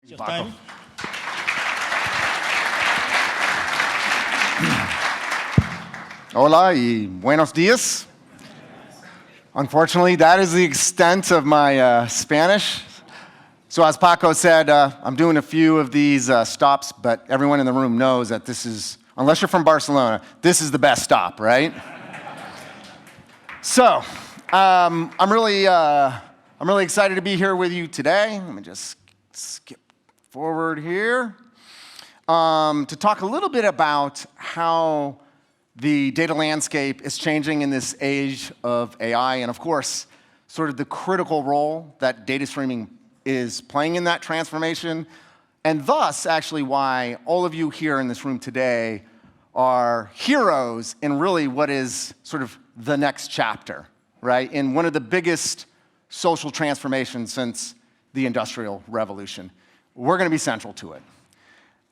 Your time. Hola y buenos días. Unfortunately, that is the extent of my Spanish. So as Paco said, I'm doing a few of these stops, but everyone in the room knows that this is, unless you're from Barcelona, this is the best stop, right? So I'm really excited to be here with you today. Let me just skip forward here to talk a little bit about how the data landscape is changing in this age of AI, and of course, sort of the critical role that data streaming is playing in that transformation, and thus actually why all of you here in this room today are heroes in really what is sort of the next chapter, right? In one of the biggest social transformations since the Industrial Revolution. We're going to be central to it.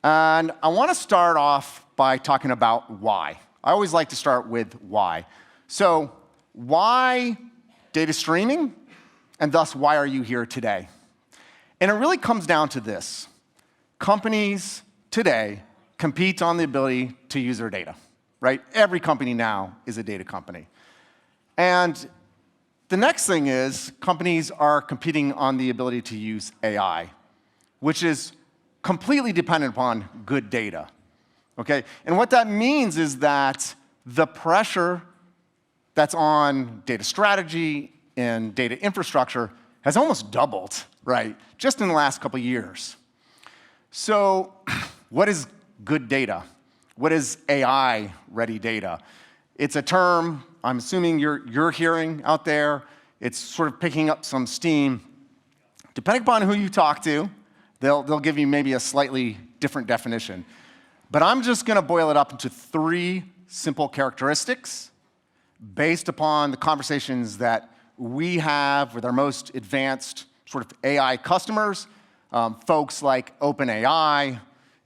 And I want to start off by talking about why. I always like to start with why. So why data streaming? And thus, why are you here today? And it really comes down to this. Companies today compete on the ability to use their data, right? Every company now is a data company. And the next thing is companies are competing on the ability to use AI, which is completely dependent upon good data, okay? And what that means is that the pressure that's on data strategy and data infrastructure has almost doubled, right, just in the last couple of years. So what is good data? What is AI-ready data? It's a term I'm assuming you're hearing out there. It's sort of picking up some steam. Depending upon who you talk to, they'll give you maybe a slightly different definition. But I'm just going to boil it up into three simple characteristics based upon the conversations that we have with our most advanced sort of AI customers, folks like OpenAI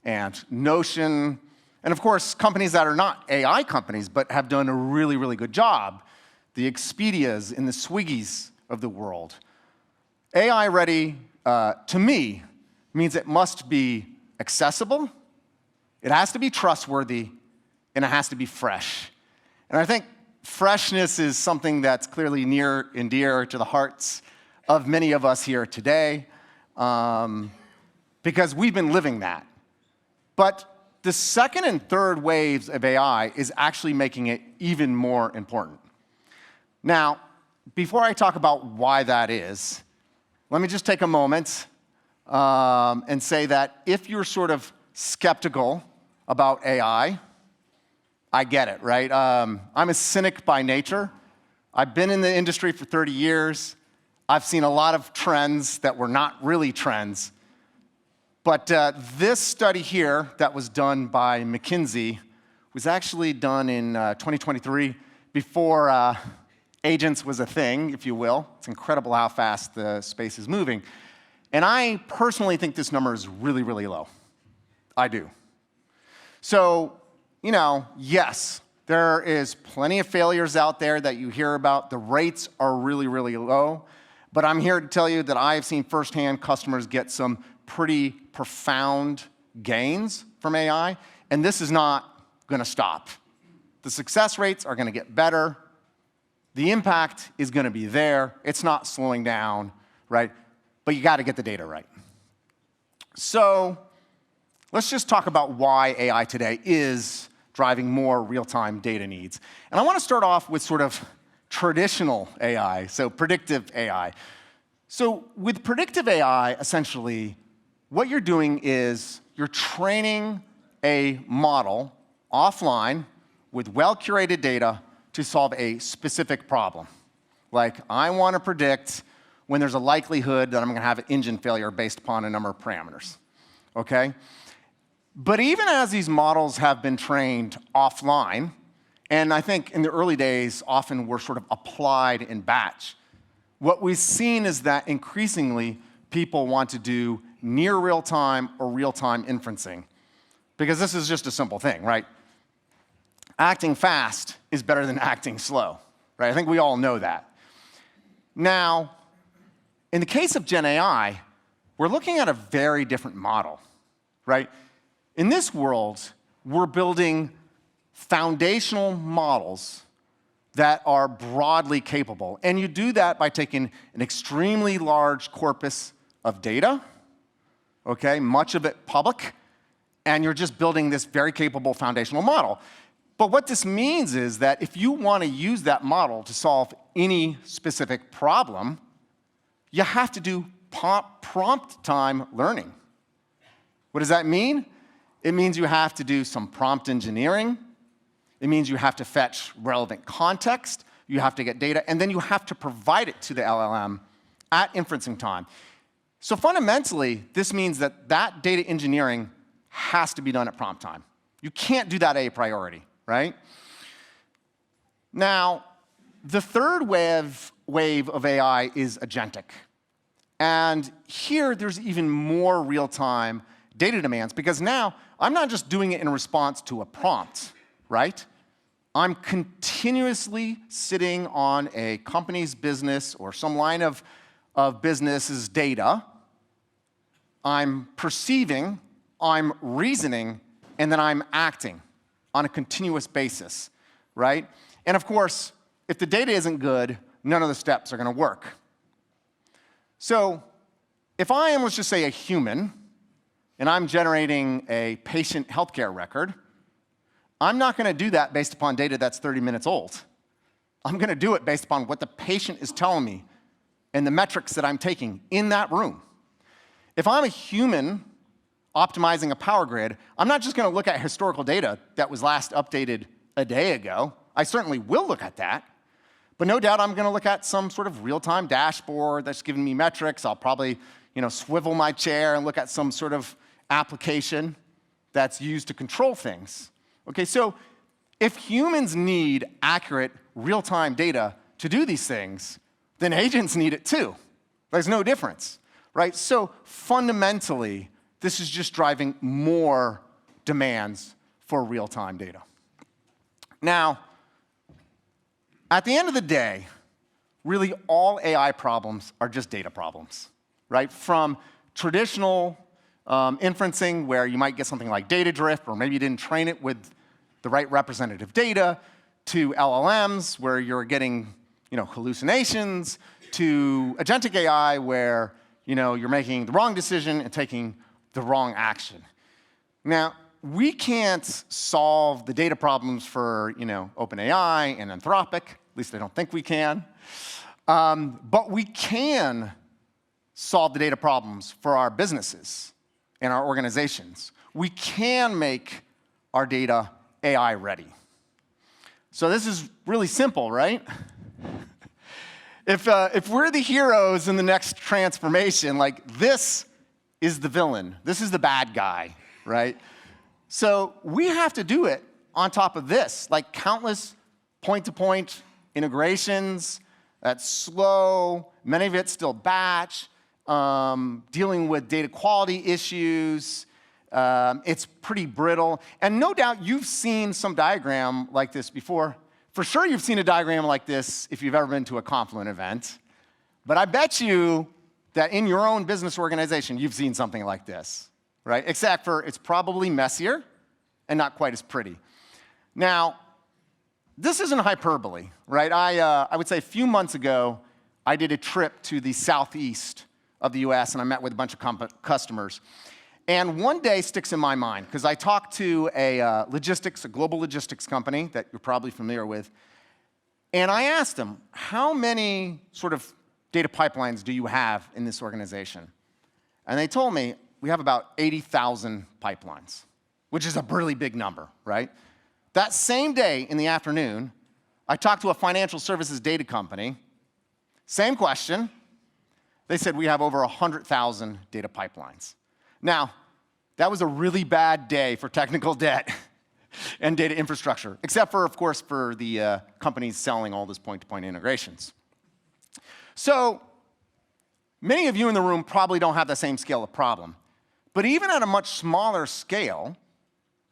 and Notion, and of course, companies that are not AI companies but have done a really, really good job, the Expedias and the Swiggys of the world. AI-ready, to me, means it must be accessible, it has to be trustworthy, and it has to be fresh. And I think freshness is something that's clearly near and dear to the hearts of many of us here today, because we've been living that. But the second and third waves of AI is actually making it even more important. Now, before I talk about why that is, let me just take a moment and say that if you're sort of skeptical about AI, I get it, right? I'm a cynic by nature. I've been in the industry for 30 years. I've seen a lot of trends that were not really trends. But this study here that was done by McKinsey was actually done in 2023 before agents was a thing, if you will. It's incredible how fast the space is moving. And I personally think this number is really, really low. I do. So, you know, yes, there is plenty of failures out there that you hear about. The rates are really, really low. But I'm here to tell you that I have seen firsthand customers get some pretty profound gains from AI, and this is not going to stop. The success rates are going to get better. The impact is going to be there. It's not slowing down, right? But you got to get the data right. So let's just talk about why AI today is driving more real-time data needs. And I want to start off with sort of traditional AI, so predictive AI. So with predictive AI, essentially, what you're doing is you're training a model offline with well-curated data to solve a specific problem. Like, I want to predict when there's a likelihood that I'm going to have an engine failure based upon a number of parameters, okay? But even as these models have been trained offline, and I think in the early days often were sort of applied in batch, what we've seen is that increasingly people want to do near real-time or real-time inferencing, because this is just a simple thing, right? Acting fast is better than acting slow, right? I think we all know that. Now, in the case of Gen AI, we're looking at a very different model, right? In this world, we're building foundational models that are broadly capable. And you do that by taking an extremely large corpus of data, okay, much of it public, and you're just building this very capable foundational model. But what this means is that if you want to use that model to solve any specific problem, you have to do prompt time learning. What does that mean? It means you have to do some prompt engineering. It means you have to fetch relevant context, you have to get data, and then you have to provide it to the LLM at inferencing time. So fundamentally, this means that that data engineering has to be done at prompt time. You can't do that a priority, right? Now, the third wave of AI is agentic. And here, there's even more real-time data demands, because now I'm not just doing it in response to a prompt, right? I'm continuously sitting on a company's business or some line of business's data. I'm perceiving, I'm reasoning, and then I'm acting on a continuous basis, right? And of course, if the data isn't good, none of the steps are going to work. So if I am, let's just say, a human, and I'm generating a patient healthcare record, I'm not going to do that based upon data that's 30 minutes old. I'm going to do it based upon what the patient is telling me and the metrics that I'm taking in that room. If I'm a human optimizing a power grid, I'm not just going to look at historical data that was last updated a day ago. I certainly will look at that. But no doubt I'm going to look at some sort of real-time dashboard that's giving me metrics. I'll probably swivel my chair and look at some sort of application that's used to control things. Okay, so if humans need accurate real-time data to do these things, then agents need it too. There's no difference, right? So fundamentally, this is just driving more demands for real-time data. Now, at the end of the day, really all AI problems are just data problems, right? From traditional inferencing, where you might get something like data drift, or maybe you didn't train it with the right representative data, to LLMs, where you're getting hallucinations, to agentic AI, where you're making the wrong decision and taking the wrong action. Now, we can't solve the data problems for OpenAI and Anthropic. At least I don't think we can. But we can solve the data problems for our businesses and our organizations. We can make our data AI ready. So this is really simple, right? If we're the heroes in the next transformation, like this is the villain, this is the bad guy, right? So we have to do it on top of this, like countless point-to-point integrations. That's slow, many of it's still batch, dealing with data quality issues. It's pretty brittle. And no doubt you've seen some diagram like this before. For sure you've seen a diagram like this if you've ever been to a Confluent event. But I bet you that in your own business organization, you've seen something like this, right? Except for it's probably messier and not quite as pretty. Now, this isn't hyperbole, right? I would say a few months ago, I did a trip to the southeast of the US, and I met with a bunch of customers. And one day sticks in my mind, because I talked to a global logistics company that you're probably familiar with, and I asked them, how many sort of data pipelines do you have in this organization? And they told me, we have about 80,000 pipelines, which is a really big number, right? That same day in the afternoon, I talked to a financial services data company. Same question. They said we have over 100,000 data pipelines. Now, that was a really bad day for technical debt and data infrastructure, except for, of course, for the companies selling all those point-to-point integrations. So many of you in the room probably don't have the same scale of problem. But even at a much smaller scale,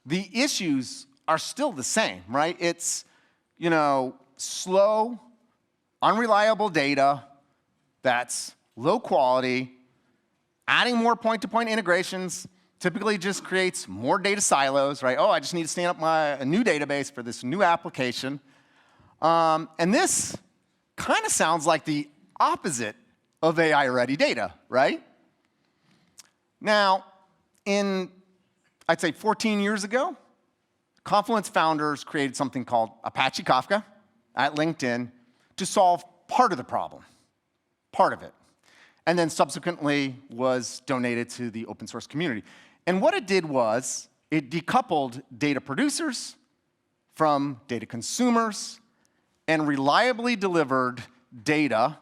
the issues are still the same, right? It's, slow, unreliable data that's low quality, Adding more point-to-point integrations typically just creates more data silos, right? Oh, I just need to stand up a new database for this new application. And this kind of sounds like the opposite of AI-ready data, right? Now, I'd say 14 years ago, Confluent's founders created something called Apache Kafka at LinkedIn to solve part of the problem, part of it, and then subsequently was donated to the open source community. And what it did was it decoupled data producers from data consumers and reliably delivered data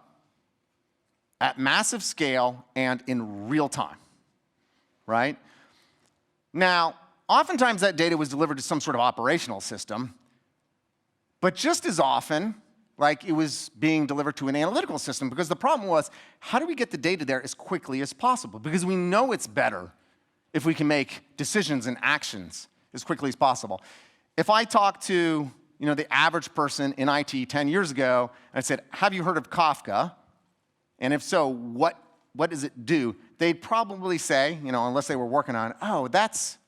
at massive scale and in real time, right? Now, oftentimes that data was delivered to some sort of operational system, but just as often, like it was being delivered to an analytical system, because the problem was, how do we get the data there as quickly as possible? Because we know it's better if we can make decisions and actions as quickly as possible. If I talk to the average person in IT 10 years ago, and I said, have you heard of Kafka? And if so, what does it do? They'd probably say, unless they were working on, oh, that's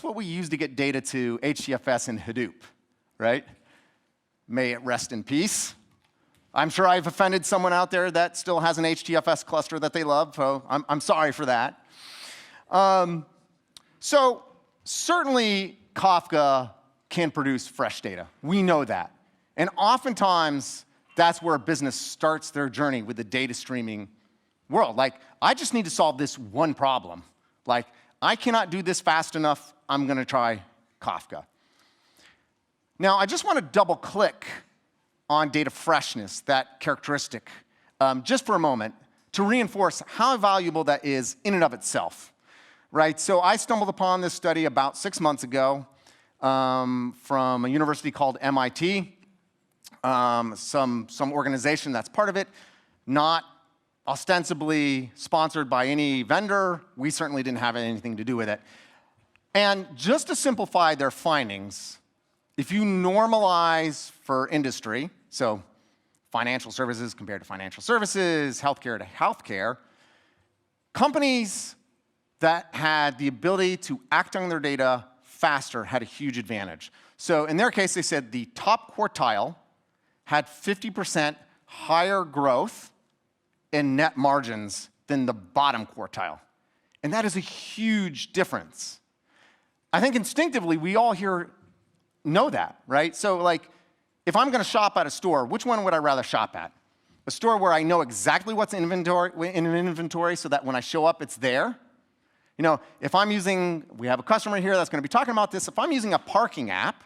what we use to get data to HDFS and Hadoop, right? May it rest in peace. I'm sure I've offended someone out there that still has an HDFS cluster that they love, so I'm sorry for that. So certainly Kafka can produce fresh data. We know that. And oftentimes, that's where a business starts their journey with the data streaming world. Like, I just need to solve this one problem. Like, I cannot do this fast enough. I'm going to try Kafka. Now, I just want to double-click on data freshness, that characteristic, just for a moment, to reinforce how valuable that is in and of itself, right? So I stumbled upon this study about 6 months ago from a university called MIT, some organization that's part of it, not ostensibly sponsored by any vendor. We certainly didn't have anything to do with it. And just to simplify their findings, if you normalize for industry, so financial services compared to financial services, healthcare to healthcare, companies that had the ability to act on their data faster had a huge advantage. So in their case, they said the top quartile had 50% higher growth in net margins than the bottom quartile. And that is a huge difference. I think instinctively, we all here know that, right? So like, if I'm going to shop at a store, which one would I rather shop at? A store where I know exactly what's in an inventory so that when I show up, it's there? If I'm using, we have a customer here that's going to be talking about this. If I'm using a parking app,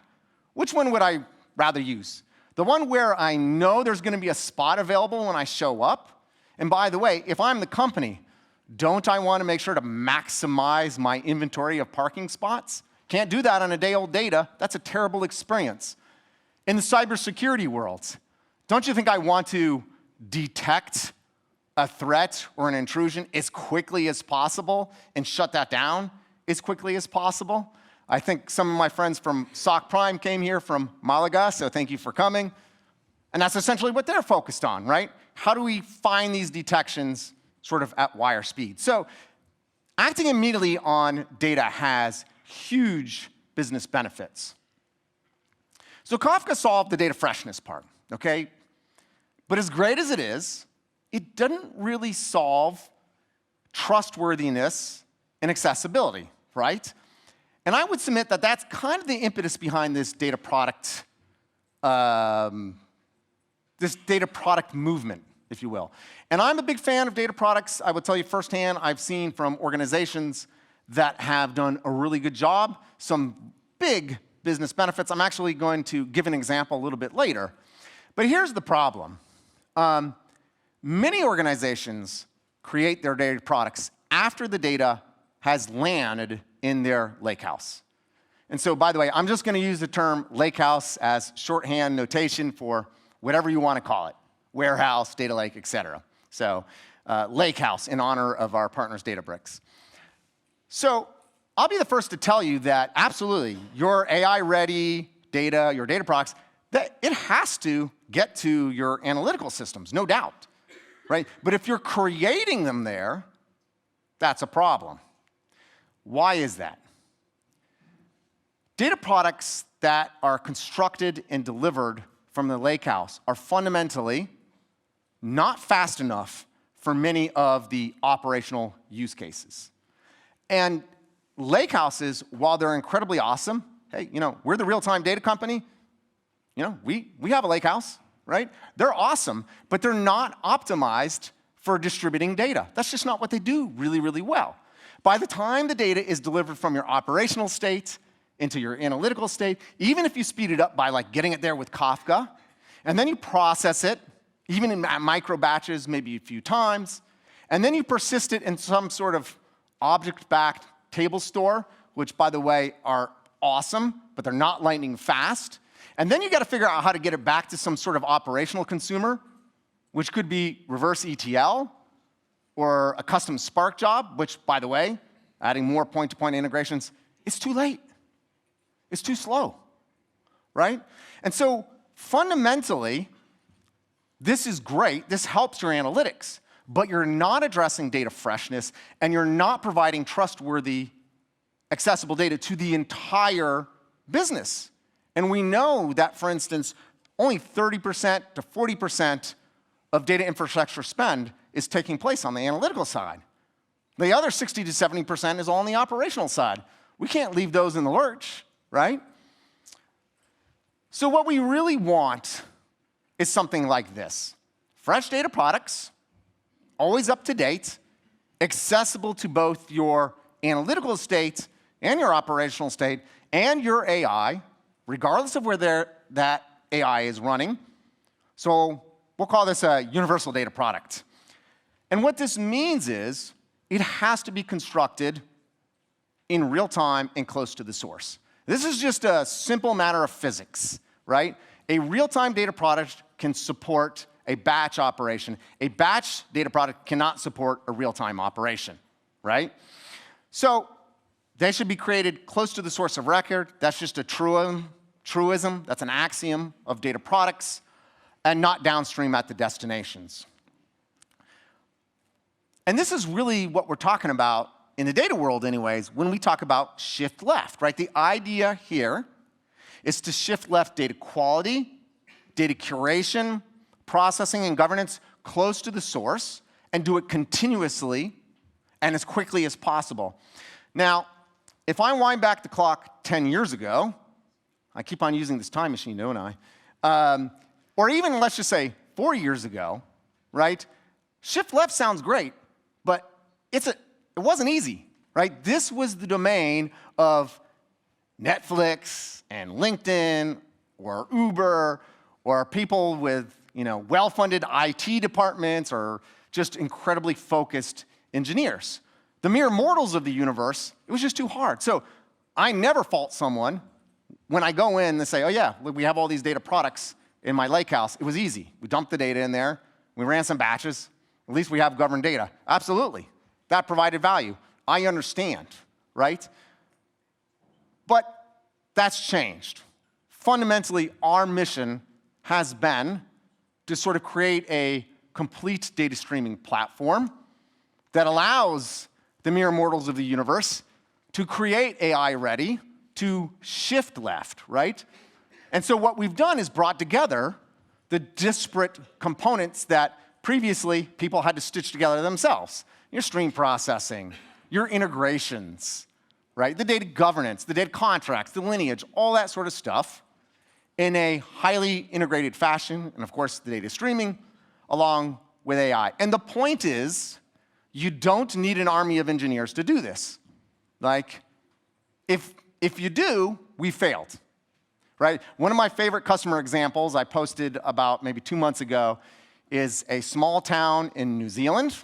which one would I rather use? The one where I know there's going to be a spot available when I show up? And by the way, if I'm the company, don't I want to make sure to maximize my inventory of parking spots? Can't do that on a day-old data. That's a terrible experience. In the cybersecurity world, don't you think I want to detect a threat or an intrusion as quickly as possible and shut that down as quickly as possible? I think some of my friends from SOC Prime came here from Malaga, so thank you for coming. And that's essentially what they're focused on, right? How do we find these detections sort of at wire speed? So acting immediately on data has huge business benefits. So Kafka solved the data freshness part, okay? But as great as it is, it doesn't really solve trustworthiness and accessibility, right? And I would submit that that's kind of the impetus behind this data product movement, if you will. And I'm a big fan of data products. I would tell you firsthand, I've seen from organizations that have done a really good job, some big business benefits. I'm actually going to give an example a little bit later. But here's the problem. Many organizations create their data products after the data has landed in their lakehouse. And so, by the way, I'm just going to use the term lakehouse as shorthand notation for whatever you want to call it, warehouse, data lake, et cetera. So lakehouse in honor of our partners, Databricks. So I'll be the first to tell you that absolutely, your AI-ready data, your data products, that it has to get to your analytical systems, no doubt, right? But if you're creating them there, that's a problem. Why is that? Data products that are constructed and delivered from the lakehouse are fundamentally not fast enough for many of the operational use cases. And lakehouses, while they're incredibly awesome, hey, we're the real-time data company. We have a lakehouse, right? They're awesome, but they're not optimized for distributing data. That's just not what they do really, really well. By the time the data is delivered from your operational state into your analytical state, even if you speed it up by getting it there with Kafka, and then you process it, even in micro batches, maybe a few times, and then you persist it in some sort of object-backed table store, which, by the way, are awesome, but they're not lightning fast. And then you got to figure out how to get it back to some sort of operational consumer, which could be reverse ETL or a custom Spark job, which, by the way, adding more point-to-point integrations, it's too late. It's too slow, right? And so fundamentally, this is great. This helps your analytics, but you're not addressing data freshness, and you're not providing trustworthy, accessible data to the entire business. And we know that, for instance, only 30% to 40% of data infrastructure spend is taking place on the analytical side. The other 60 to 70% is all on the operational side. We can't leave those in the lurch, right? So what we really want is something like this. Fresh data products, always up to date, accessible to both your analytical state and your operational state and your AI, regardless of where that AI is running. So we'll call this a universal data product. And what this means is it has to be constructed in real time and close to the source. This is just a simple matter of physics, right? A real-time data product can support a batch operation. A batch data product cannot support a real-time operation, right? So they should be created close to the source of record. That's just a truism. That's an axiom of data products, and not downstream at the destinations. And this is really what we're talking about in the data world anyways, when we talk about shift left, right? The idea here is to shift left data quality, data curation, processing, and governance close to the source, and do it continuously and as quickly as possible. Now, if I wind back the clock 10 years ago, I keep on using this time machine, don't I? Or even, let's just say, 4 years ago, right? Shift left sounds great, but it wasn't easy, right? This was the domain of Netflix and LinkedIn or Uber or people with well-funded IT departments or just incredibly focused engineers. The mere mortals of the universe, it was just too hard. So I never fault someone when I go in and say, oh yeah, look, we have all these data products in my lakehouse. It was easy. We dumped the data in there. We ran some batches. At least we have governed data. Absolutely. That provided value. I understand, right? But that's changed. Fundamentally, our mission has been to sort of create a complete data streaming platform that allows the mere mortals of the universe to create AI ready, to shift left, right? And so what we've done is brought together the disparate components that previously people had to stitch together themselves. Your stream processing, your integrations, right? The data governance, the data contracts, the lineage, all that sort of stuff in a highly integrated fashion, and of course the data streaming along with AI. And the point is, you don't need an army of engineers to do this. Like, if you do, we failed, right? One of my favorite customer examples I posted about maybe 2 months ago is a small town in New Zealand,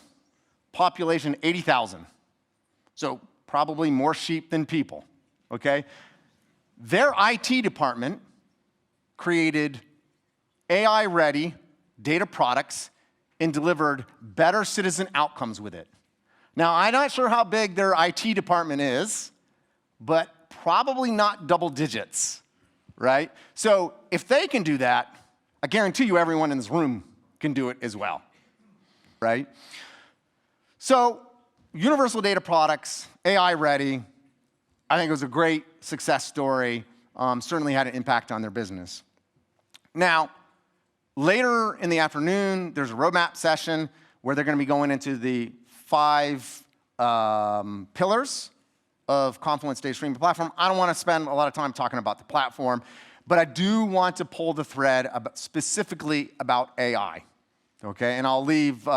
population 80,000. So probably more sheep than people, okay? Their IT department created AI-ready data products and delivered better citizen outcomes with it. Now, I'm not sure how big their IT department is, but probably not double digits, right? So if they can do that, I guarantee you everyone in this room can do it as well, right? So universal data products, AI ready. I think it was a great success story. Certainly had an impact on their business. Now, later in the afternoon, there's a roadmap session where they're going to be going into the 5 pillars of Confluent's data streaming platform. I don't want to spend a lot of time talking about the platform, but I do want to pull the thread specifically about AI. Okay, and I'll leave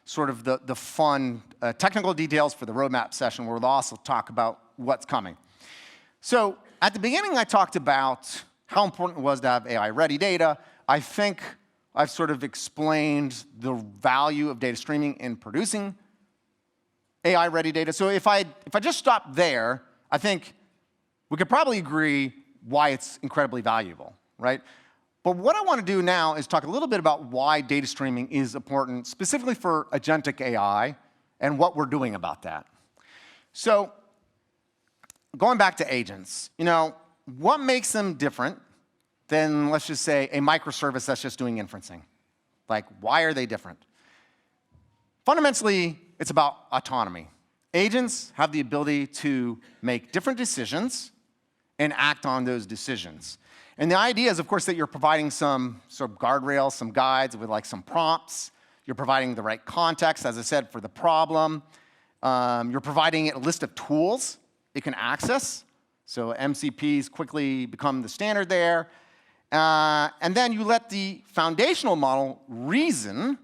sort of the fun technical details for the roadmap session, where we'll also talk about what's coming. So at the beginning, I talked about how important it was to have AI-ready data. I think I've sort of explained the value of data streaming in producing AI-ready data. So if I just stop there, I think we could probably agree why it's incredibly valuable, right? But what I want to do now is talk a little bit about why data streaming is important, specifically for agentic AI, and what we're doing about that. So going back to agents, what makes them different than, let's just say, a microservice that's just doing inferencing? Like, why are they different? Fundamentally, it's about autonomy. Agents have the ability to make different decisions and act on those decisions. And the idea is, of course, that you're providing some sort of guardrails, some guides with like some prompts. You're providing the right context, as I said, for the problem. You're providing it a list of tools it can access. So MCPs quickly become the standard there. And then you let the foundational model reason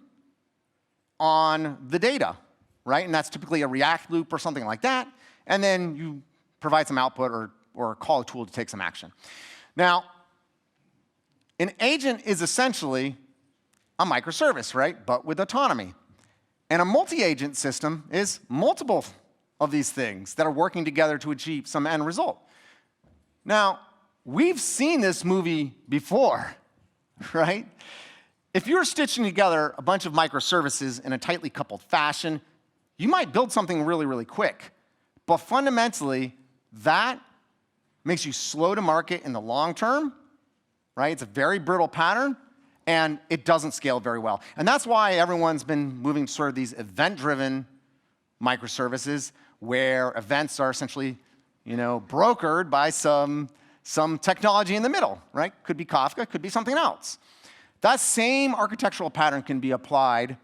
on the data, right? And that's typically a React loop or something like that. And then you provide some output or call a tool to take some action. Now, an agent is essentially a microservice, right? But with autonomy. And a multi-agent system is multiple of these things that are working together to achieve some end result. Now, we've seen this movie before, right? If you're stitching together a bunch of microservices in a tightly coupled fashion, you might build something really, really quick. But fundamentally, that makes you slow to market in the long term, right? It's a very brittle pattern, and it doesn't scale very well. And that's why everyone's been moving to sort of these event-driven microservices, where events are essentially, brokered by some technology in the middle, right? Could be Kafka, could be something else. That same architectural pattern can be applied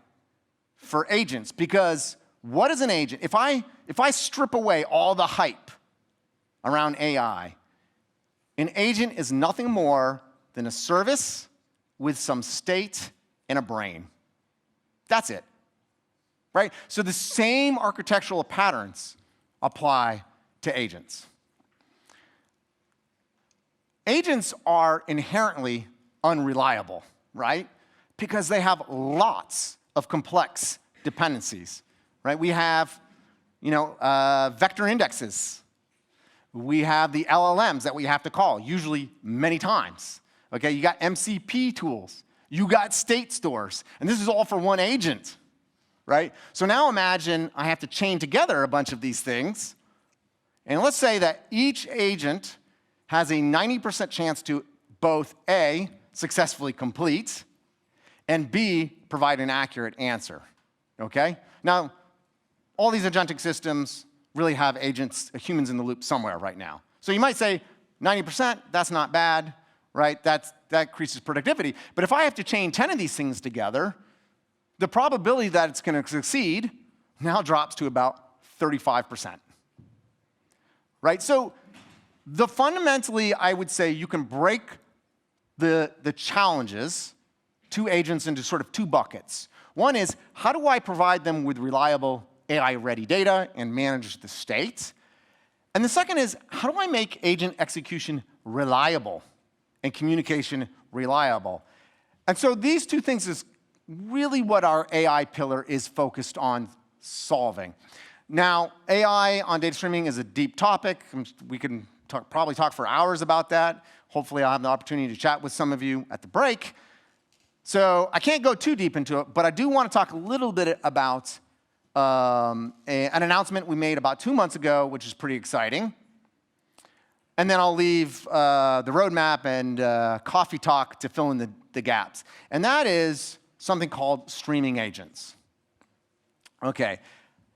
for agents, because what is an agent? If I strip away all the hype around AI, an agent is nothing more than a service with some state and a brain. That's it, right? So the same architectural patterns apply to agents. Agents are inherently unreliable, right? Because they have lots of complex dependencies, right? We have, vector indexes. We have the LLMs that we have to call, usually many times. Okay, you got MCP tools. You got state stores. And this is all for one agent, right? So now imagine I have to chain together a bunch of these things. And let's say that each agent has a 90% chance to both A, successfully complete, and B, provide an accurate answer, okay? Now, all these agentic systems really have agents, humans in the loop somewhere right now. So you might say 90%, that's not bad, right? That increases productivity. But if I have to chain 10 of these things together, the probability that it's going to succeed now drops to about 35%, right? So fundamentally, I would say you can break the challenges to agents into sort of 2 buckets. One is, how do I provide them with reliable AI-ready data and manage the state? And the second is, how do I make agent execution reliable and communication reliable? And so these 2 things is really what our AI pillar is focused on solving. Now, AI on data streaming is a deep topic. We can probably talk for hours about that. Hopefully, I'll have the opportunity to chat with some of you at the break. So I can't go too deep into it, but I do want to talk a little bit about an announcement we made about 2 months ago, which is pretty exciting. And then I'll leave the roadmap and coffee talk to fill in the gaps. And that is something called streaming agents. Okay.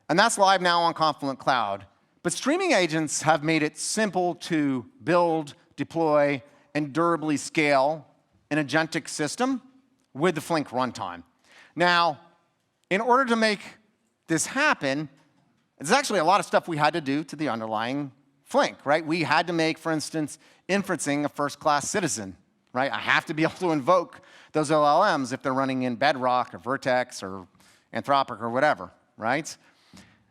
And that's live now on Confluent Cloud. But streaming agents have made it simple to build, deploy, and durably scale an agentic system with the Flink runtime. Now, in order to make this happen, there's actually a lot of stuff we had to do to the underlying Flink, right? We had to make, for instance, inferencing a first-class citizen, right? I have to be able to invoke those LLMs if they're running in Bedrock or Vertex or Anthropic or whatever, right?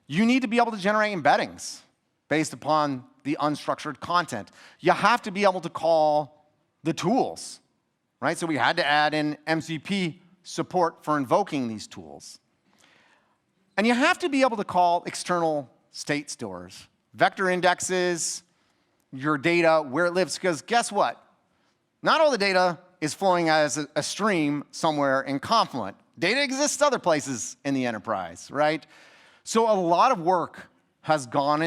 You need to be able to generate embeddings based upon the unstructured content. You have to be able to call the tools, right? So we had to add in MCP support for invoking these tools. And you have to be able to call external state stores, vector indexes, your data, where it lives, because guess what? Not all the data is flowing as a stream somewhere in Confluent. Data exists other places in the enterprise, right? So a lot of work has gone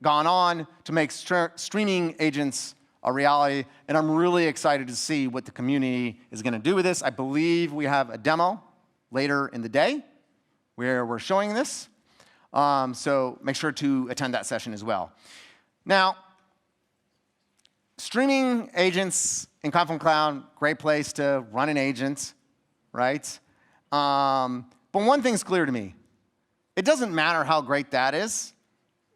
on to make streaming agents a reality, and I'm really excited to see what the community is going to do with this. I believe we have a demo later in the day where we're showing this, so make sure to attend that session as well. Now, streaming agents in Confluent Cloud, great place to run an agent, right? But one thing's clear to me. It doesn't matter how great that is,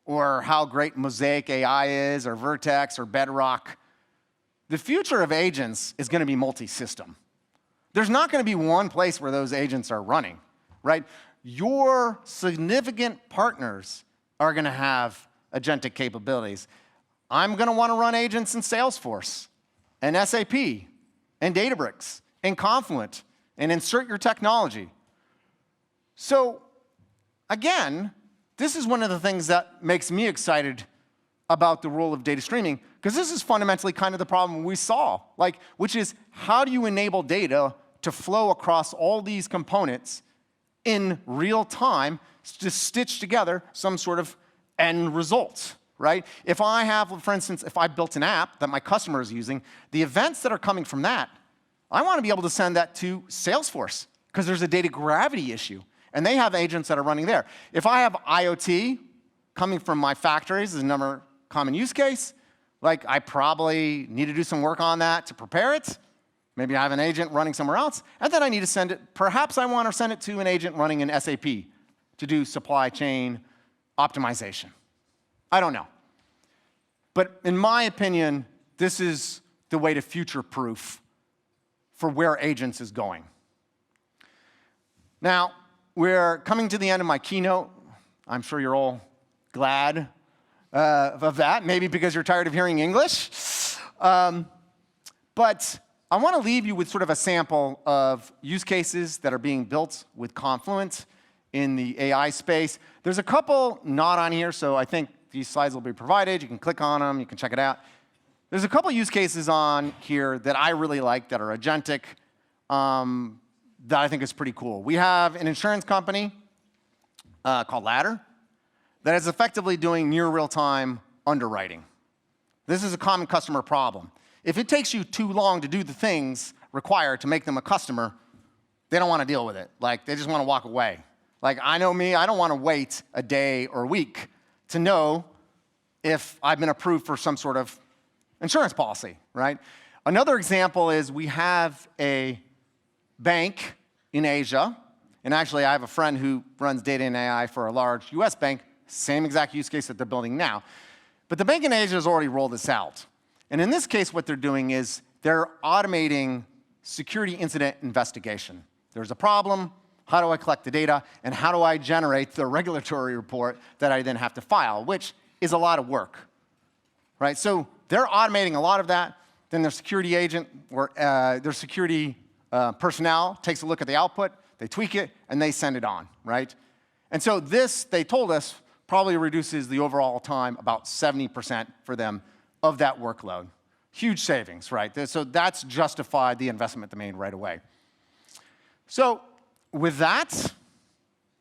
or how great Mosaic AI is, or Vertex, or Bedrock. The future of agents is going to be multi-system. There's not going to be one place where those agents are running, right? Your significant partners are going to have agentic capabilities. I'm going to want to run agents in Salesforce, and SAP, and Databricks, and Confluent, and insert your technology. So, again, this is one of the things that makes me excited about the role of data streaming, because this is fundamentally kind of the problem we saw, which is how do you enable data to flow across all these components in real time to stitch together some sort of end result, right? If I have, for instance, if I built an app that my customer is using, the events that are coming from that, I want to be able to send that to Salesforce, because there's a data gravity issue. And they have agents that are running there. If I have IoT coming from my factories as another common use case, I probably need to do some work on that to prepare it. Maybe I have an agent running somewhere else, and then I need to send it. Perhaps I want to send it to an agent running in SAP to do supply chain optimization. I don't know. But in my opinion, this is the way to future-proof for where agents is going. Now, we're coming to the end of my keynote. I'm sure you're all glad of that, maybe because you're tired of hearing English. But I want to leave you with sort of a sample of use cases that are being built with Confluent in the AI space. There's a couple not on here, so I think these slides will be provided. You can click on them. You can check it out. There's a couple use cases on here that I really like that are agentic, that I think is pretty cool. We have an insurance company called Ladder that is effectively doing near real-time underwriting. This is a common customer problem. If it takes you too long to do the things required to make them a customer, they don't want to deal with it. They just want to walk away. I know me, I don't want to wait a day or a week to know if I've been approved for some sort of insurance policy, right? Another example is we have a bank in Asia, and actually I have a friend who runs data and AI for a large US bank, same exact use case that they're building now. But the bank in Asia has already rolled this out. And in this case, what they're doing is they're automating security incident investigation. There's a problem, how do I collect the data, and how do I generate the regulatory report that I then have to file, which is a lot of work, right? So they're automating a lot of that. Then their security agent or their security personnel takes a look at the output, they tweak it, and they send it on, right? And so this, they told us, probably reduces the overall time about 70% for them of that workload. Huge savings, right? So that's justified the investment they made right away. So with that,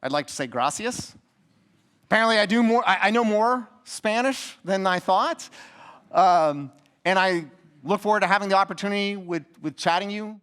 I'd like to say gracias. Apparently I know more Spanish than I thought. And I look forward to having the opportunity with chatting you.